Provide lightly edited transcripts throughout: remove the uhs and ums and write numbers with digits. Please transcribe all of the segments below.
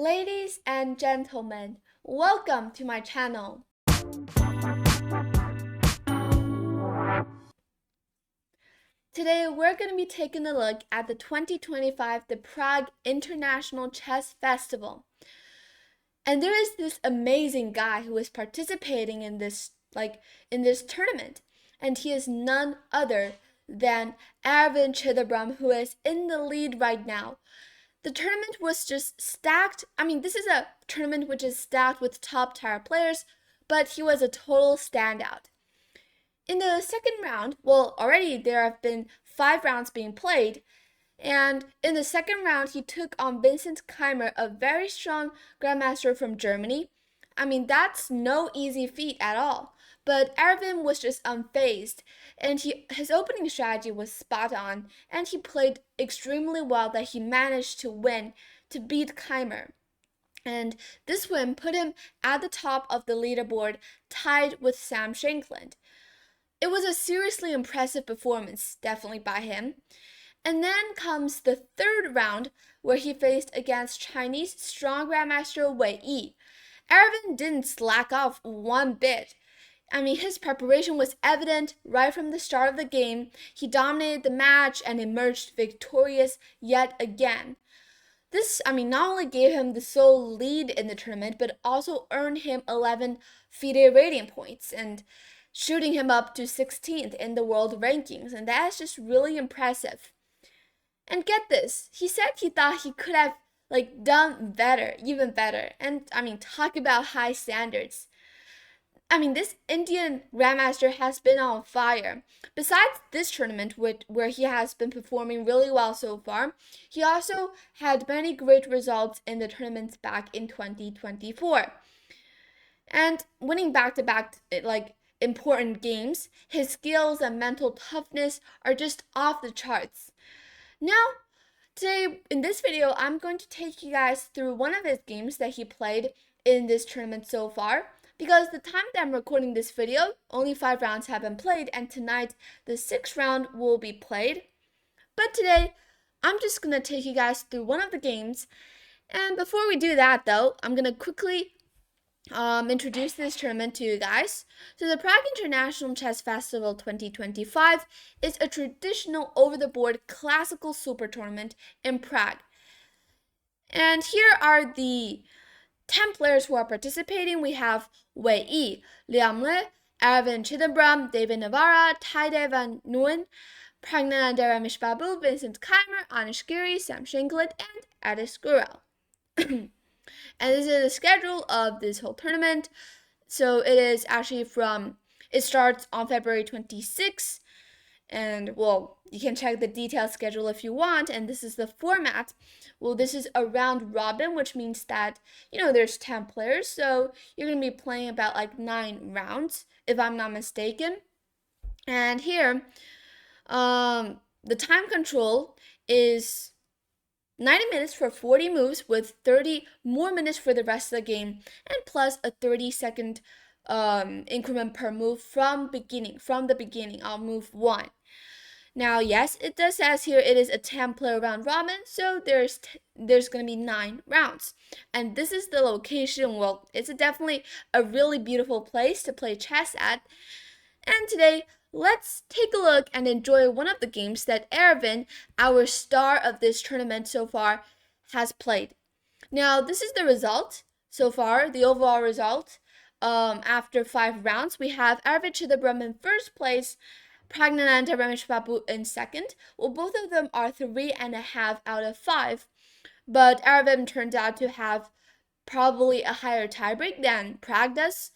Ladies and gentlemen, welcome to my channel. Today we're going to be taking a look at the 2025 the Prague International Chess Festival. And there is this amazing guy who is participating in this tournament, and he is none other than Aravindh Chithambaram, who is in the lead right now. The tournament was just stacked. This is a tournament which is stacked with top tier players, but he was a total standout. In the second round, already there have been 5 rounds being played, and in the second round, he took on Vincent Keymer, a very strong grandmaster from Germany. That's no easy feat at all. But Aravindh was just unfazed, and his opening strategy was spot on, and he played extremely well that he managed to win to beat Keymer. And this win put him at the top of the leaderboard, tied with Sam Shankland. It was a seriously impressive performance, definitely by him. And then comes the third round, where he faced against Chinese strong grandmaster Wei Yi. Aravindh didn't slack off one bit. His preparation was evident right from the start of the game. He dominated the match and emerged victorious yet again. This, not only gave him the sole lead in the tournament, but also earned him 11 FIDE rating points and shooting him up to 16th in the world rankings. And that is just really impressive. And get this, he said he thought he could have done better, even better. And talk about high standards. This Indian grandmaster has been on fire. Besides this tournament, where he has been performing really well so far, he also had many great results in the tournaments back in 2024. And winning back-to-back important games, his skills and mental toughness are just off the charts. Now, today in this video, I'm going to take you guys through one of his games that he played in this tournament so far. Because the time that I'm recording this video, only 5 rounds have been played, and tonight the 6th round will be played. But today, I'm just going to take you guys through one of the games. And before we do that though, I'm going to quickly introduce this tournament to you guys. So the Prague International Chess Festival 2025 is a traditional over-the-board classical super tournament in Prague. And here are the 10 players who are participating. We have Wei Yi, Liang Le, Aravindh Chithambaram, David Navarra, Taide van Nguyen, Pragnanandha Rameshbabu, Vincent Keymer, Anish Giri, Sam Shankland, and Addis Gurel. And this is the schedule of this whole tournament. So it is actually it starts on February 26th. And you can check the detailed schedule if you want. And this is the format. This is a round robin, which means that, there's 10 players. So you're going to be playing about 9 rounds, if I'm not mistaken. And here, the time control is 90 minutes for 40 moves with 30 more minutes for the rest of the game, and plus a 30-second increment per move from the beginning on move 1. Now, yes, it does says here it is a 10-player round robin, so there's going to be 9 rounds. And this is the location. It's definitely a really beautiful place to play chess at. And today, let's take a look and enjoy one of the games that Aravindh, our star of this tournament so far, has played. Now, this is the result so far, the overall result. After 5 rounds, we have Aravindh Chithambaram in first place, Pragnanandha Rameshbabu in second. Both of them are 3.5 out of 5, but Aravindh turned out to have probably a higher tiebreak than Prague does.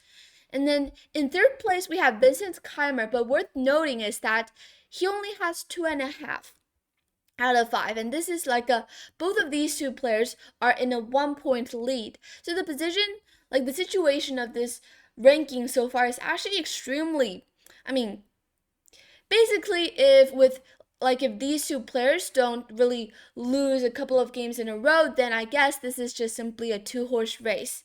And then in third place, we have Vincent Keymer, but worth noting is that he only has 2.5 out of 5. And this is both of these 2 players are in a 1-point lead. So the position, the situation of this ranking so far is actually extremely, basically if these 2 players don't really lose a couple of games in a row, then I guess this is just simply a 2-horse race.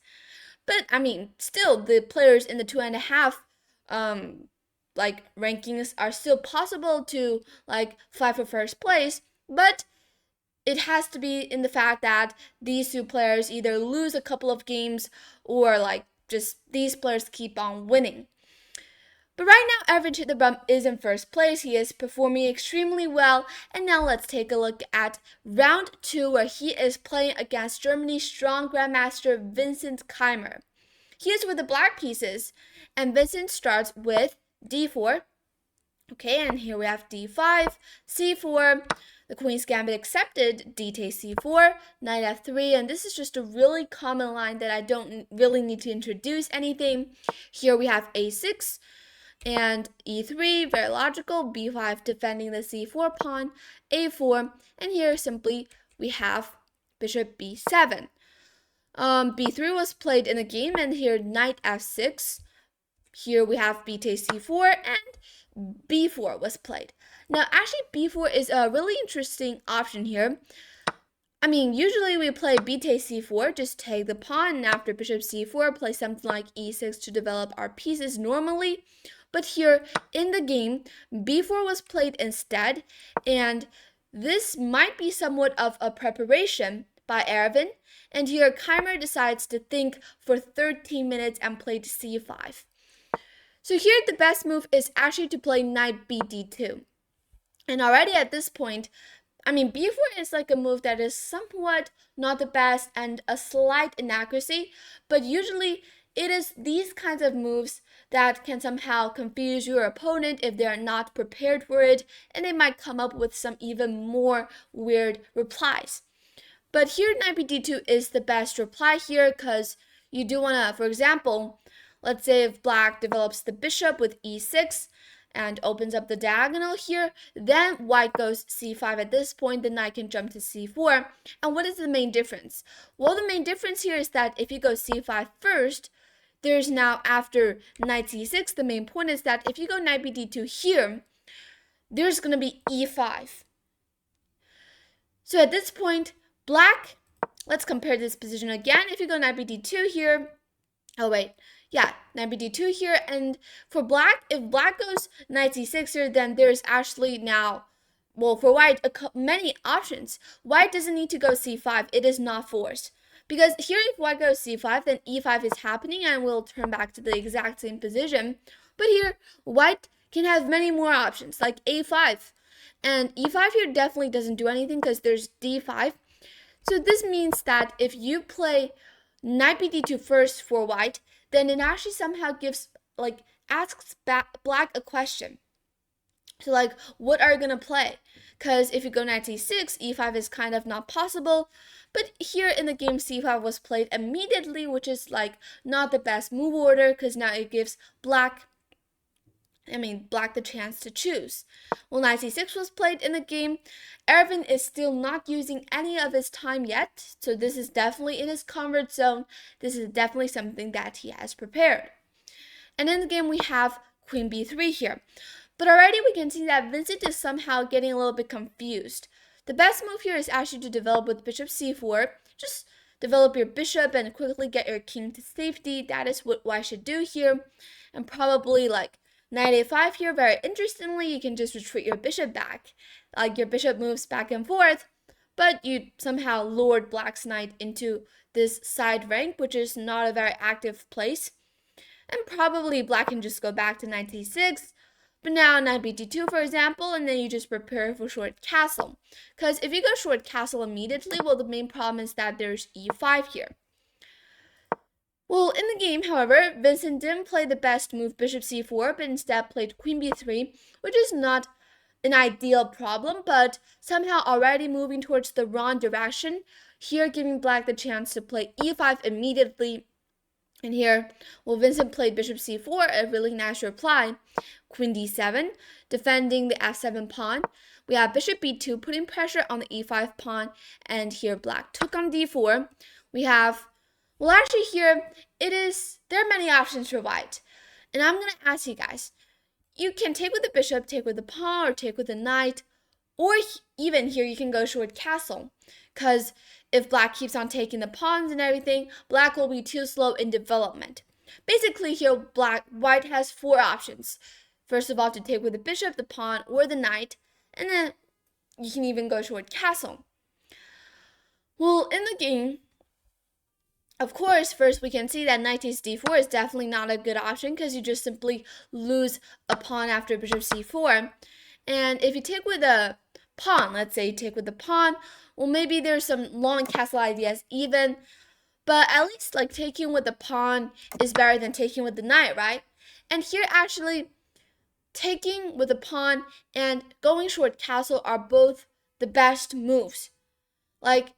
But still, the players in the 2.5 rankings are still possible to fight for first place. But it has to be in the fact that these two players either lose a couple of games or like just these players keep on winning. But right now, Aravindh Chithambaram is in first place. He is performing extremely well. And now let's take a look at round 2, where he is playing against Germany's strong grandmaster Vincent Keymer. He is with the black pieces, and Vincent starts with d4. Okay, and here we have d5, c4, the queen's gambit accepted, d takes c4, knight f3, and this is just a really common line that I don't really need to introduce anything. Here we have a6, and e3, very logical, b5 defending the c4 pawn, a4, and here simply we have bishop b7. b3 was played in the game, and here knight f6. Here we have b takes c4, and b4 was played. Now, actually, b4 is a really interesting option here. I mean, usually we play b takes c4, just take the pawn, and after bishop c4, play something like e6 to develop our pieces normally. But here in the game, b4 was played instead, and this might be somewhat of a preparation by Aravindh. And here Keymer decides to think for 13 minutes and played c5. So here the best move is actually to play knight bd2. And already at this point, I mean, b4 is like a move that is somewhat not the best and a slight inaccuracy, but usually it is these kinds of moves that can somehow confuse your opponent if they are not prepared for it, and they might come up with some even more weird replies. But here knight bd2 is the best reply here, because you do want to, for example, let's say if black develops the bishop with e6 and opens up the diagonal here, then white goes c5. At this point, the knight can jump to c4. And what is the main difference? Well, the main difference here is that if you go c5 first, there's now after knight c6, the main point is that if you go knight bd2 here, there's going to be e5. So at this point, black, let's compare this position again. If you go knight bd2 here, knight bd2 here, and for black, if black goes knight c6 here, then there's actually now, well, for white, many options. White doesn't need to go c5, it is not forced. Because here if white goes c5, then e5 is happening and we'll turn back to the exact same position. But here, white can have many more options, like a5. And e5 here definitely doesn't do anything because there's d5. So this means that if you play knight bd2 first for white, then it actually somehow gives, like, asks black a question. So, like, what are you going to play? Because if you go knight c6, e5 is kind of not possible. But here in the game, c5 was played immediately, which is, like, not the best move order, because now it gives black the chance to choose. Well, knight c6 was played in the game. Aravindh is still not using any of his time yet, so this is definitely in his comfort zone. This is definitely something that he has prepared. And in the game, we have queen b3 here. But already we can see that Vincent is somehow getting a little bit confused. The best move here is actually to develop with bishop c4. Just develop your bishop and quickly get your king to safety. That is what white should do here. And probably like knight a5 here. Very interestingly, you can just retreat your bishop back. Like your bishop moves back and forth, but you somehow lured black's knight into this side rank, which is not a very active place. And probably black can just go back to knight c6. But now knight bd2, for example, and then you just prepare for short castle. Because if you go short castle immediately, well, the main problem is that there's e5 here. Well, in the game, however, Vincent didn't play the best move bishop c4, but instead played queen b3, which is not an ideal problem, but somehow already moving towards the wrong direction. Here, giving black the chance to play e5 immediately. And here, well, Vincent played bishop c4, a really nice reply. Queen d7, defending the f7 pawn. We have bishop b2, putting pressure on the e5 pawn. And here, black took on d4. We have, well, actually here, there are many options for white. And I'm going to ask you guys, you can take with the bishop, take with the pawn, or take with the knight. Or even here, you can go short castle. Because if black keeps on taking the pawns and everything, black will be too slow in development. Basically here, white has 4 options. First of all, to take with the bishop, the pawn, or the knight. And then you can even go short castle. Well, in the game, of course, first we can see that knight takes d4 is definitely not a good option because you just simply lose a pawn after bishop c4. And if you take with a pawn, let's say you take with the pawn, well, maybe there's some long castle ideas even, but at least like taking with the pawn is better than taking with the knight, right? And here actually taking with the pawn and going short castle are both the best moves. Like,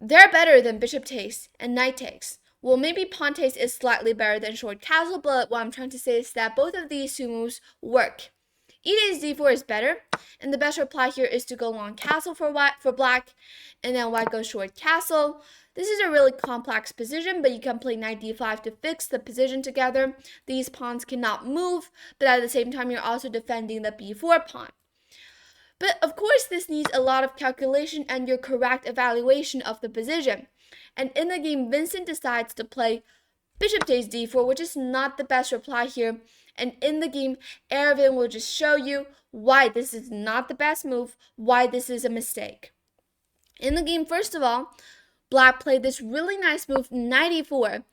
they're better than bishop takes and knight takes. Well, maybe pawn takes is slightly better than short castle, but what I'm trying to say is that both of these two moves work. E takes d4 is better, and the best reply here is to go long castle for black, and then white goes short castle. This is a really complex position, but you can play knight d5 to fix the position together. These pawns cannot move, but at the same time, you're also defending the b4 pawn. But of course, this needs a lot of calculation and your correct evaluation of the position. And in the game, Vincent decides to play bishop takes d4, which is not the best reply here. And in the game, Aravindh will just show you why this is not the best move, why this is a mistake. In the game, first of all, black played this really nice move, knight e4.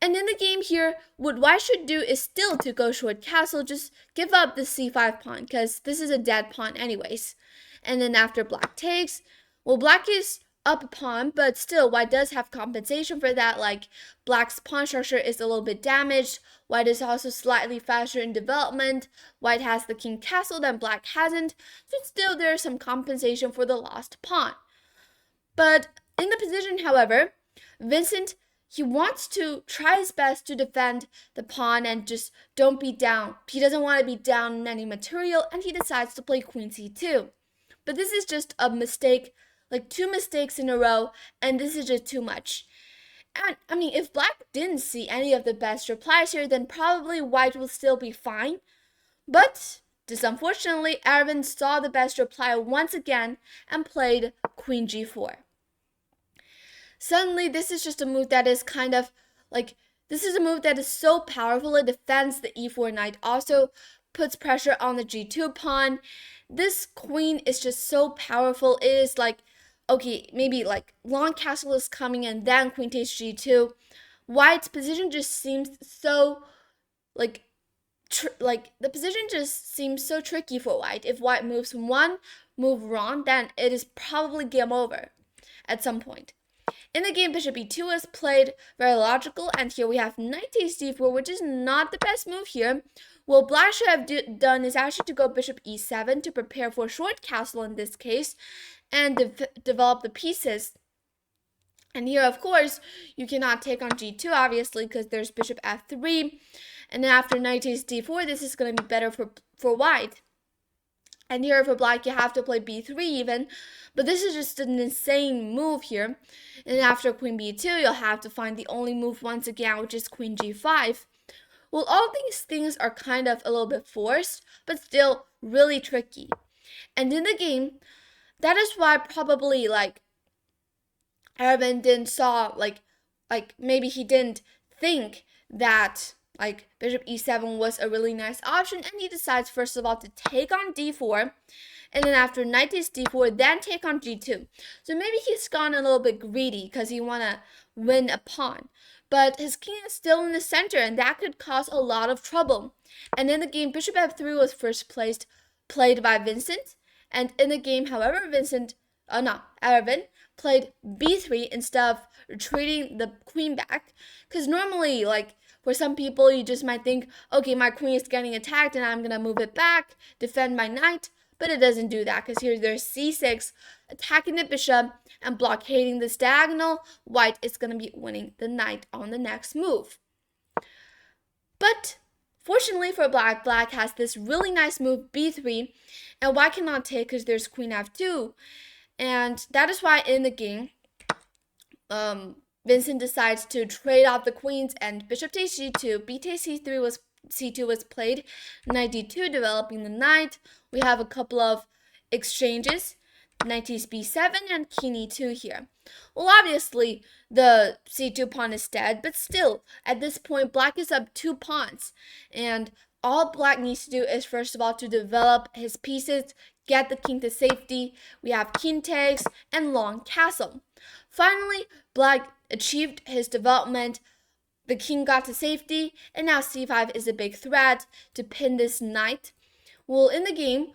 And in the game here, what white should do is still to go short castle, just give up the c5 pawn, because this is a dead pawn anyways. And then after black takes, well, black is up a pawn, but still white does have compensation for that, like black's pawn structure is a little bit damaged, white is also slightly faster in development, white has the king castle, then black hasn't, so still there's some compensation for the lost pawn. But in the position, however, Vincent, he wants to try his best to defend the pawn and just don't be down. He doesn't want to be down in any material, and he decides to play queen c2. But this is just a mistake, like 2 mistakes in a row, and this is just too much. And I mean, if black didn't see any of the best replies here, then probably white will still be fine. But just unfortunately, Aravindh saw the best reply once again and played queen g4. Suddenly, this is just a move that is kind of like, this is a move that is so powerful, it defends the e4 knight, also puts pressure on the g2 pawn. This queen is just so powerful. It is like, okay, maybe like long castle is coming and then queen takes g2. White's position just seems so like the position just seems so tricky for white. If white moves one move wrong, then it is probably game over at some point. In the game, bishop e2 is played very logical, and here we have knight takes d4, which is not the best move here. What black should have done is actually to go bishop e7 to prepare for short castle in this case, and develop the pieces. And here, of course, you cannot take on g2, obviously, because there's bishop f3, and then after knight takes d4, this is going to be better for white. And here for black, you have to play b3 even, but this is just an insane move here. And after queen b2, you'll have to find the only move once again, which is queen g5. Well, all these things are kind of a little bit forced, but still really tricky. And in the game, that is why probably like Aravindh didn't saw like maybe he didn't think that like bishop e7 was a really nice option, and he decides first of all to take on d4, and then after knight takes d4, then take on g2. So maybe he's gone a little bit greedy because he want to win a pawn, but his king is still in the center, and that could cause a lot of trouble. And in the game, bishop f3 was first played by Vincent, and in the game, however, Aravindh played b3 instead of retreating the queen back, because normally like for some people, you just might think, okay, my queen is getting attacked and I'm going to move it back, defend my knight. But it doesn't do that, because here there's c6, attacking the bishop and blockading this diagonal. White is going to be winning the knight on the next move. But fortunately for black, black has this really nice move, b3, and white cannot take because there's queen f2. And that is why in the game, Vincent decides to trade off the queens, and bishop takes g2, b takes c2 was played, knight d2 developing the knight. We have a couple of exchanges, knight takes b7 and king e2 here. Well, obviously the c2 pawn is dead, but still at this point black is up 2 pawns, and all black needs to do is first of all to develop his pieces, get the king to safety. We have king takes and long castle. Finally, black achieved his development. The king got to safety, and now c5 is a big threat to pin this knight. Well, in the game,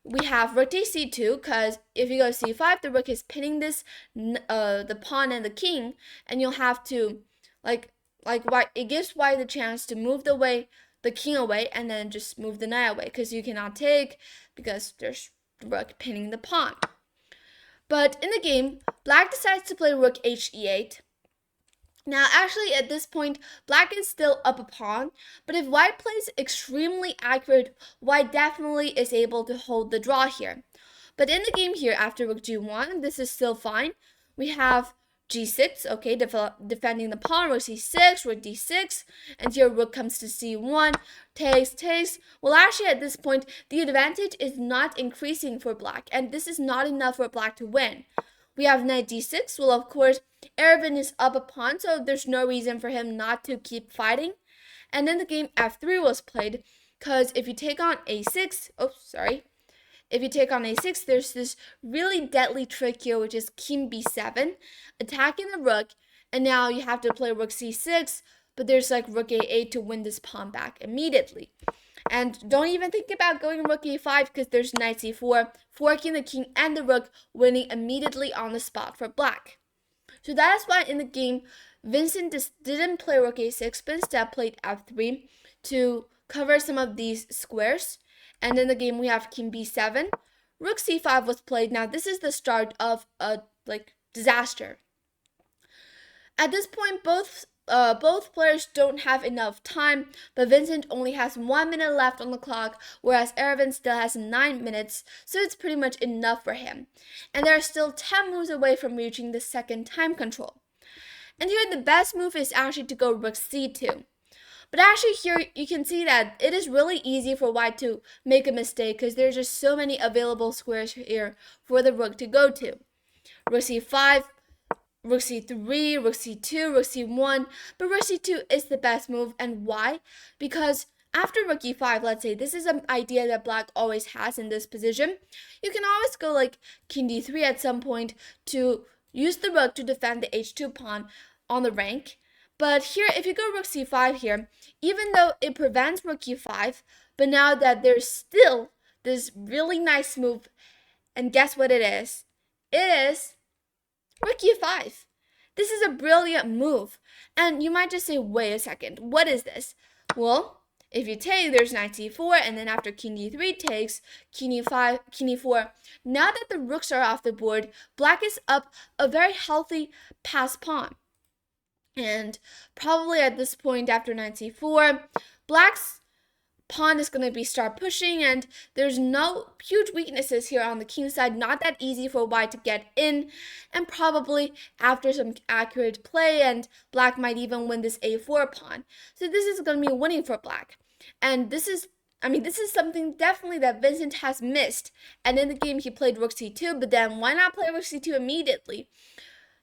we have rook takes c2, because if you go c5, the rook is pinning this, the pawn and the king, and you'll have to, white, it gives white the chance to move the king away, and then just move the knight away, because you cannot take, because there's the rook pinning the pawn. But in the game, black decides to play rook he8. Now, actually, at this point, black is still up a pawn, but if white plays extremely accurate, white definitely is able to hold the draw here. But in the game here, after rook g1, this is still fine. We have g6, okay, defending the pawn, rook c6, rook d6, and here rook comes to c1, takes. Well, actually, at this point, the advantage is not increasing for black, and this is not enough for black to win. We have knight d6. Well, of course, Aravindh is up a pawn, so there's no reason for him not to keep fighting. And then the game f3 was played, because if you take on a6, if you take on a6, there's this really deadly trick here, which is king b7, attacking the rook, and now you have to play rook c6, but there's like rook a8 to win this pawn back immediately. And don't even think about going rook e5, because there's knight c4, forking the king and the rook, winning immediately on the spot for black. So that is why in the game, Vincent didn't play rook a6, but instead played f3 to cover some of these squares. And in the game, we have king b7. Rook c5 was played. Now, this is the start of a disaster. At this point, both players don't have enough time, but Vincent only has 1 minute left on the clock, whereas Aravindh still has 9 minutes, so it's pretty much enough for him. And they're still 10 moves away from reaching the second time control. And here the best move is actually to go rook c2. But actually here you can see that it is really easy for white to make a mistake, because there's just so many available squares here for the rook to go to. Rook c5, rook c3, rook c2, rook c1, but rook c2 is the best move. And why? Because after rook e5, let's say this is an idea that black always has in this position, you can always go like king d3 at some point to use the rook to defend the h2 pawn on the rank. But here, if you go rook c5 here, even though it prevents rook e5, but now that there's still this really nice move, and guess what it is? It is rook e5. This is a brilliant move. And you might just say, wait a second, what is this? Well, if you take, there's knight c4, and then after king d3 takes, king e5, king e4. Now that the rooks are off the board, black is up a very healthy pass pawn. And probably at this point, after knight c4, black's pawn is going to start pushing, and there's no huge weaknesses here on the king side. Not that easy for white to get in, and probably after some accurate play, and black might even win this a4 pawn. So this is going to be winning for black. And this is something definitely that Vincent has missed. And in the game, he played rook c2, but then why not play rook c2 immediately?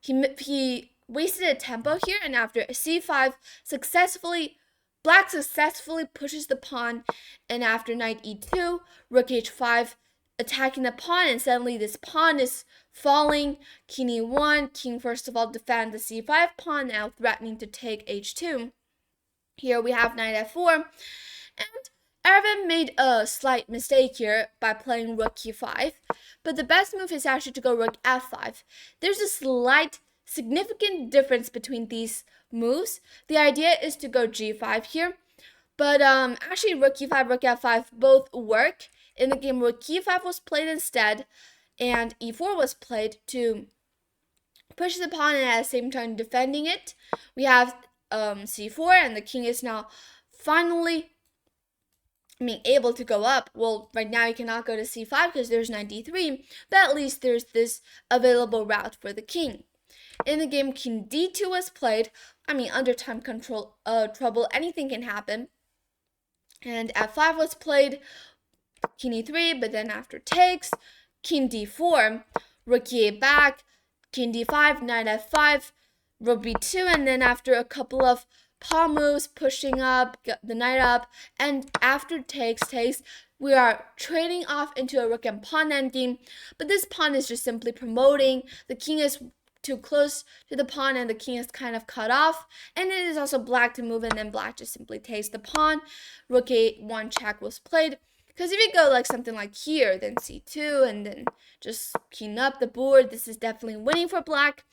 He wasted a tempo here, and after c5, black successfully pushes the pawn, and after knight e2, rook h5, attacking the pawn, and suddenly this pawn is falling. King e1, king first of all defend the c5 pawn, now threatening to take h2. Here we have knight f4, and Aravindh made a slight mistake here by playing rook e5, but the best move is actually to go rook f5. There's a slight significant difference between these moves. The idea is to go g5 here, but actually rook e5, rook f5 both work. In the game, rook e5 was played instead, and e4 was played to push the pawn and at the same time defending it. We have c4, and the king is now finally able to go up. Well, right now you cannot go to c5 because there's knight d3, but at least there's this available route for the king. In the game, king d2 was played. Under time control trouble, anything can happen. And f5 was played, king e3, but then after takes, king d4, rook e8 back, king d5, knight f5, rook b2, and then after a couple of pawn moves, pushing up, get the knight up, and after takes, we are trading off into a rook and pawn endgame, but this pawn is just simply promoting. The king is too close to the pawn and the king is kind of cut off. And it is also black to move, and then black just simply takes the pawn. Rook a1 check was played. Because if you go like something like here, then c2, and then just keen up the board, this is definitely winning for black.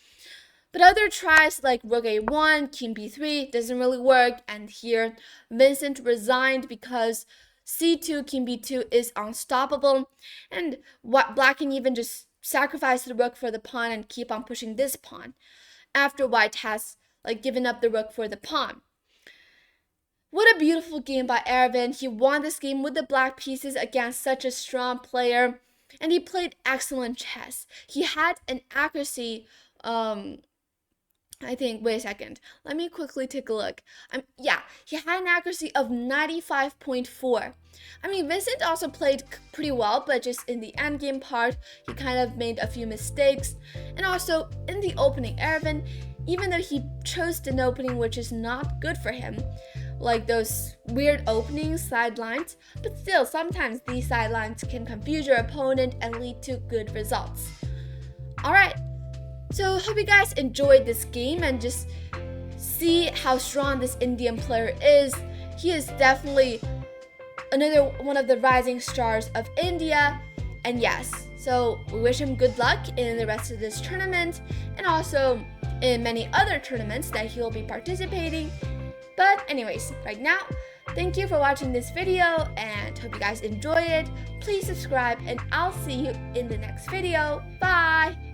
But other tries like rook a1, king b3 doesn't really work. And here, Vincent resigned because c2, king b2 is unstoppable. And black can even just sacrifice the rook for the pawn and keep on pushing this pawn after white has like given up the rook for the pawn. What a beautiful game by Aravindh. He won this game with the black pieces against such a strong player, and he played excellent chess. He had an accuracy, I think, wait a second, let me quickly take a look. Yeah, he had an accuracy of 95.4. I mean, Vincent also played pretty well, but just in the endgame part, he kind of made a few mistakes. And also, in the opening, Aravindh, even though he chose an opening which is not good for him, like those weird openings, sidelines, but still, sometimes these sidelines can confuse your opponent and lead to good results. Alright, so hope you guys enjoyed this game and just see how strong this Indian player is. He is definitely another one of the rising stars of India. And yes, so we wish him good luck in the rest of this tournament and also in many other tournaments that he'll be participating. But anyways, right now, thank you for watching this video and hope you guys enjoy it. Please subscribe and I'll see you in the next video. Bye!